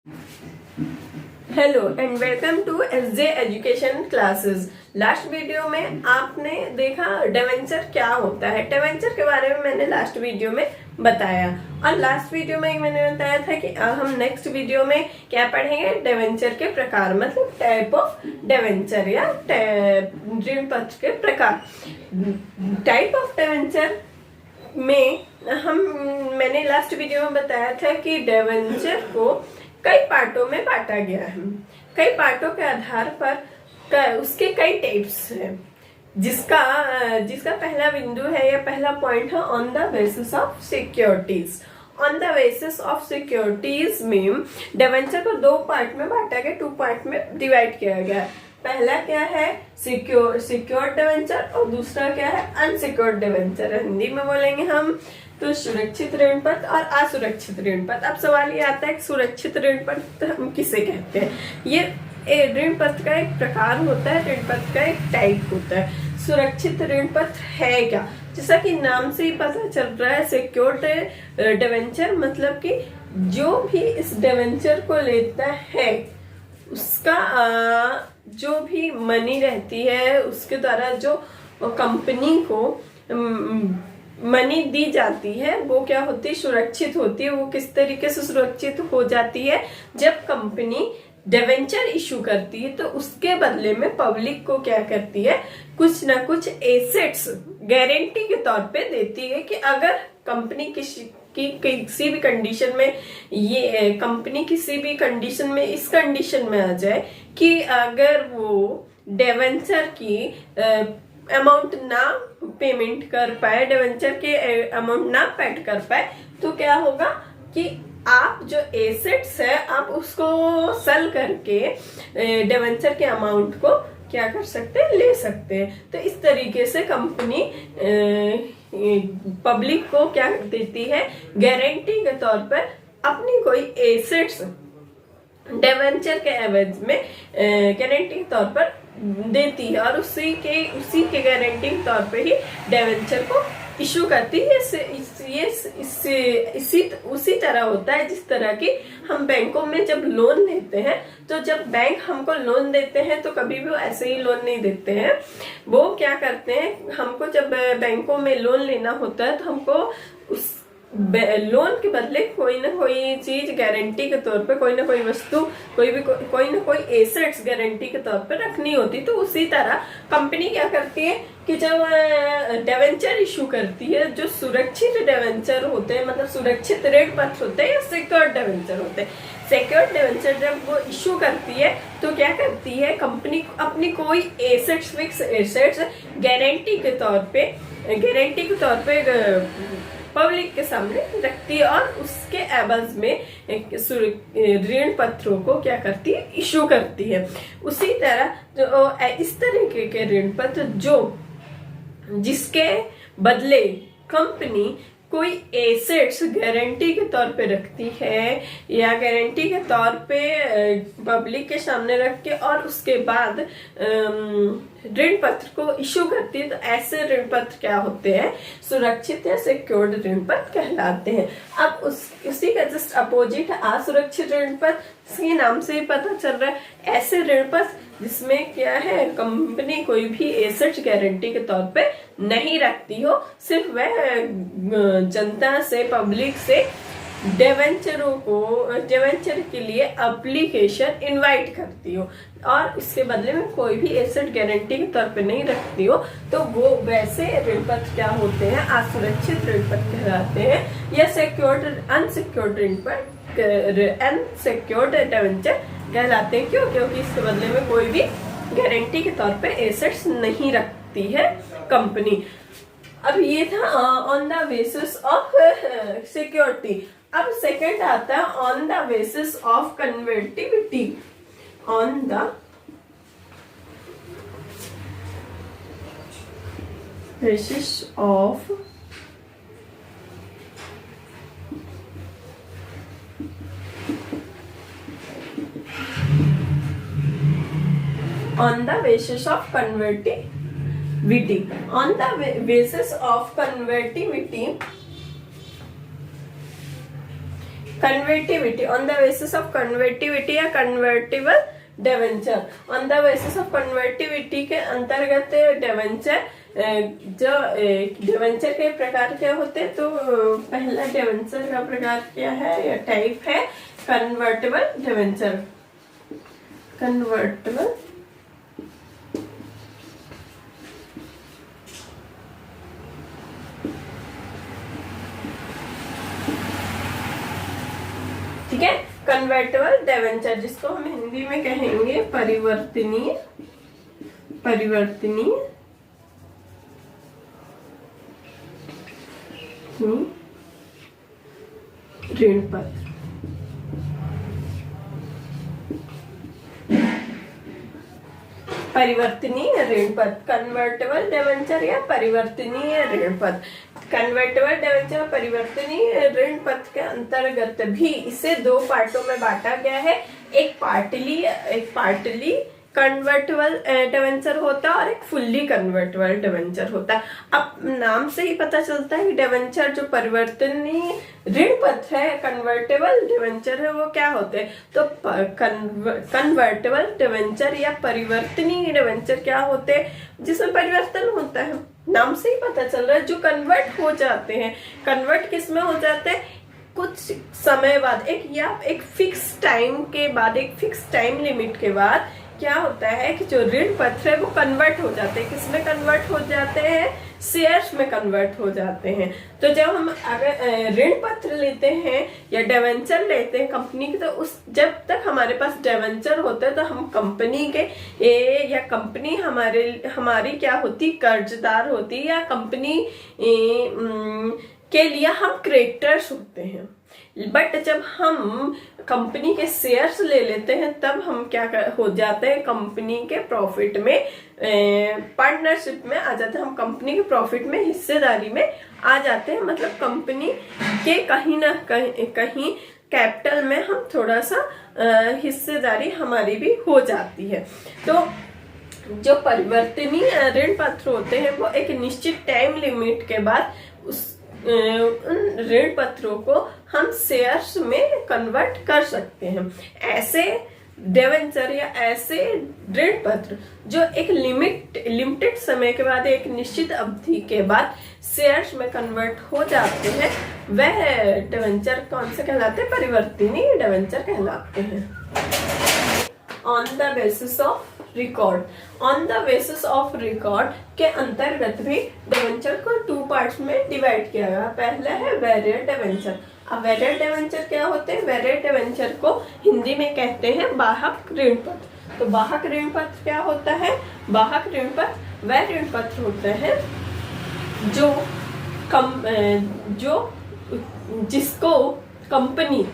Hello and welcome to SJ education classes. Last video में आपने देखा डिवेंचर क्या होता है। डिवेंचर के बारे में मैंने लास्ट वीडियो में बताया और लास्ट वीडियो में मैंने बताया था कि हम नेक्स्ट वीडियो में क्या पढ़ेंगे, डिवेंचर के प्रकार, मतलब टाइप ऑफ डिवेंचर या ऋण पत्र के प्रकार। टाइप ऑफ डिवेंचर में मैंने लास्ट वीडियो में बताया था कि डिवेंचर को कई पार्टों में बांटा गया है। कई पार्टों के आधार पर उसके कई टाइप्स हैं, जिसका पहला बिंदु है या पहला पॉइंट है on the basis of securities. On the basis of securities में डिवेंचर को दो पार्ट में बांटा गया, टू पार्ट में डिवाइड किया गया। पहला क्या है, सिक्योर्ड डिवेंचर और दूसरा क्या है, अनसिक्योर्ड डिवेंचर। हिंदी में बोलेंगे हम तो सुरक्षित ऋण पत्र और असुरक्षित ऋण पत्र। अब सवाल ये आता है कि सुरक्षित ऋण पत्र हम किसे कहते हैं। ये ऋण पत्र का एक प्रकार होता है, ऋण पत्र का एक टाइप होता है। सुरक्षित ऋण पत्र है क्या, जैसा कि नाम से ही पता चल रहा है, सिक्योर्ड डिवेंचर मतलब कि जो भी इस डिवेंचर को लेता है उसका जो भी मनी रहती है, उसके द्वारा जो कंपनी को मनी दी जाती है वो क्या होती है, सुरक्षित होती है। वो किस तरीके से सुरक्षित हो जाती है, जब कंपनी डिवेंचर इशू करती है तो उसके बदले में पब्लिक को क्या करती है, कुछ ना कुछ एसेट्स गारंटी के तौर पे देती है कि अगर कंपनी किसी भी कंडीशन में, ये कंपनी किसी भी कंडीशन में इस कंडीशन में आ जाए कि अगर वो डिवेंचर की अमाउंट ना पेमेंट कर पाए, डिवेंचर के अमाउंट ना पेड कर पाए, तो क्या होगा कि आप जो एसेट्स है आप उसको सेल करके डिवेंचर के अमाउंट को क्या कर सकते हैं, ले सकते हैं। तो इस तरीके से कंपनी पब्लिक को क्या देती है, गारंटी के तौर पर अपनी कोई एसेट्स डिवेंचर के एवज में गारंटी के तौर पर देती है और उसी के गारंटी के तौर पे ही डिवेंचर को इशू करती है। उसी तरह होता है जिस तरह की हम बैंकों में जब लोन लेते हैं, तो जब बैंक हमको लोन देते हैं तो कभी भी वो ऐसे ही लोन नहीं देते हैं। वो क्या करते हैं, हमको जब बैंकों में लोन लेना होता है तो हमको उस लोन के बदले कोई ना कोई चीज गारंटी के तौर पे, कोई ना कोई वस्तु, कोई ना कोई एसेट्स गारंटी के तौर पे रखनी होती। तो उसी तरह कंपनी क्या करती है कि जब डिवेंचर इशू करती है, जो सुरक्षित डिवेंचर होते हैं, मतलब सुरक्षित ऋण पत्र होते हैं या सिक्योर्ड डिवेंचर होते हैं, सिक्योर्ड डिवेंचर जब वो इशू करती है तो क्या करती है, कंपनी अपनी कोई एसेट्स, फिक्स एसेट्स गारंटी के तौर पे पब्लिक के सामने रखती है और उसके एवज में ऋण पत्रों को क्या करती है, इशू करती है। उसी तरह जो इस तरीके के ऋण पत्र जिसके बदले कंपनी कोई एसेट्स गारंटी के तौर पे रखती है या गारंटी के तौर पे पब्लिक के सामने रख के और उसके बाद ऋण पत्र को इशू करती है, तो ऐसे ऋण पत्र क्या होते हैं, सुरक्षित या सिक्योर्ड ऋण पत्र कहलाते हैं। अब उसी का जस्ट अपोजिट असुरक्षित ऋण पत्र, इसके नाम से ही पता चल रहा है, ऐसे ऋण पत्र जिसमें क्या है, कंपनी कोई भी एसेट गारंटी के तौर पे नहीं रखती हो, सिर्फ वह जनता से, पब्लिक से डिवेंचर के लिए एप्लीकेशन इनवाइट करती हो और उसके बदले में कोई भी एसेट गारंटी के तौर पे नहीं रखती हो, तो वो वैसे ऋण पत्र क्या होते हैं, असुरक्षित ऋण पत्र कहलाते हैं या अनसिक्योर्ड ऋण पत्र, अनसिक्योर्ड डिवेंचर कहलाते हैं। क्यों? क्योंकि इसके बदले में कोई भी गारंटी के तौर पे एसेट्स नहीं रखती है कंपनी। अब ये था on the basis of security. अब सेकंड आता है on the basis of convertibility. On the basis of convertibility. On the basis of convertibility, convertibility, on the basis of convertibility या convertible debenture. On the basis of convertibility के अंतर्गत debenture, जो debenture के प्रकार क्या होते हैं, तो पहला डिवेंचर का प्रकार क्या है या टाइप है कन्वर्टेबल डिवेंचर। कन्वर्टेबल ठीक है, कन्वर्टेबल डिवेंचर जिसको हम हिंदी में कहेंगे परिवर्तनीय, परिवर्तनीय ऋण पत्र। परिवर्तनीय ऋण पत्र, कन्वर्टेबल डिवेंचर या परिवर्तनीय ऋण पत्र। कन्वर्टेबल डिवेंचर परिवर्तनीय ऋण पत्र के अंतर्गत भी इसे दो पार्टों में बांटा गया है। एक पार्टली कन्वर्टेबल डिवेंचर होता है और एक फुल्ली कन्वर्टेबल डिवेंचर होता है। अब नाम से ही पता चलता है कि डिवेंचर जो परिवर्तनीय ऋण पत्र है, कन्वर्टेबल डिवेंचर है, वो क्या होते हैं, तो कन्वर्टेबल डिवेंचर या परिवर्तनीय डिवेंचर क्या होते हैं, जिसमें परिवर्तन होता है। नाम से ही पता चल रहा है, जो कन्वर्ट हो जाते हैं। कन्वर्ट किस में हो जाते हैं, कुछ समय बाद, एक फिक्स टाइम के बाद, एक फिक्स टाइम लिमिट के बाद क्या होता है कि जो ऋण पत्र है वो कन्वर्ट हो जाते हैं। किसमें कन्वर्ट हो जाते हैं, शेयर्स में कन्वर्ट हो जाते हैं। तो जब हम अगर ऋण पत्र लेते हैं या डिवेंचर लेते हैं कंपनी की, तो जब तक हमारे पास डिवेंचर होता है तो हम कंपनी के या कंपनी हमारी क्या होती, कर्जदार होती, या कंपनी के लिए हम क्रेडिटर्स होते हैं। बट जब हम कंपनी के शेयर्स ले लेते हैं तब हम क्या हो जाते हैं, कंपनी के प्रॉफिट में पार्टनरशिप में आ जाते हैं। हम कंपनी के प्रॉफिट में, हिस्सेदारी में आ जाते हैं। मतलब कंपनी के कहीं ना कहीं कैपिटल में हम थोड़ा सा हिस्सेदारी हमारी भी हो जाती है। तो जो परिवर्तनीय ऋण पत्र होते हैं वो एक निश्चित टाइम लिमिट के बाद उन ऋण पत्रों को हम शेयर्स में कन्वर्ट कर सकते हैं। ऐसे डिवेंचर या ऐसे ऋण पत्र जो एक लिमिटेड समय के बाद, एक निश्चित अवधि के बाद शेयर्स में कन्वर्ट हो जाते हैं, वह डिवेंचर कौन से कहलाते हैं, परिवर्तनीय डिवेंचर कहलाते हैं। On the basis of record, on the basis of record के अंतर्गत भी डिवेंचर को टू पार्ट्स में डिवाइड किया गया। पहला है वेरियर डिवेंचर। अब वेरियर डिवेंचर क्या होते हैं, वेरियर डिवेंचर को हिंदी में कहते हैं बाहक ऋण पत्र। तो बाहक ऋण पत्र क्या होता है, बाहक ऋण पत्र वह ऋण पत्र होते हैं जो जिसको कंपनी है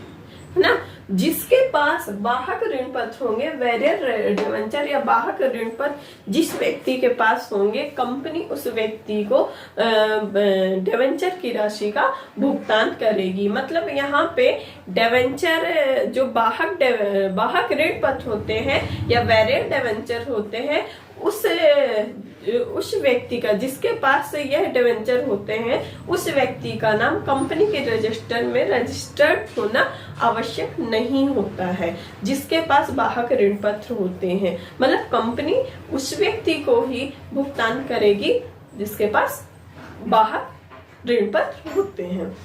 ना, जिसके पास बाहक ऋण पत्र होंगे, वेरियर डिवेंचर या बाहक ऋण पत्र जिस व्यक्ति के पास होंगे, कंपनी उस व्यक्ति को डिवेंचर की राशि का भुगतान करेगी। मतलब यहाँ पे डिवेंचर जो बाहक ऋण पत्र होते हैं या वेरियर डिवेंचर होते हैं, उस व्यक्ति का, जिसके पास यह डिवेंचर होते हैं, उस व्यक्ति का नाम कंपनी के रजिस्टर में रजिस्टर्ड होना आवश्यक नहीं होता है, जिसके पास बाहक ऋण पत्र होते हैं। मतलब कंपनी उस व्यक्ति को ही भुगतान करेगी जिसके पास बाहक ऋण पत्र होते हैं।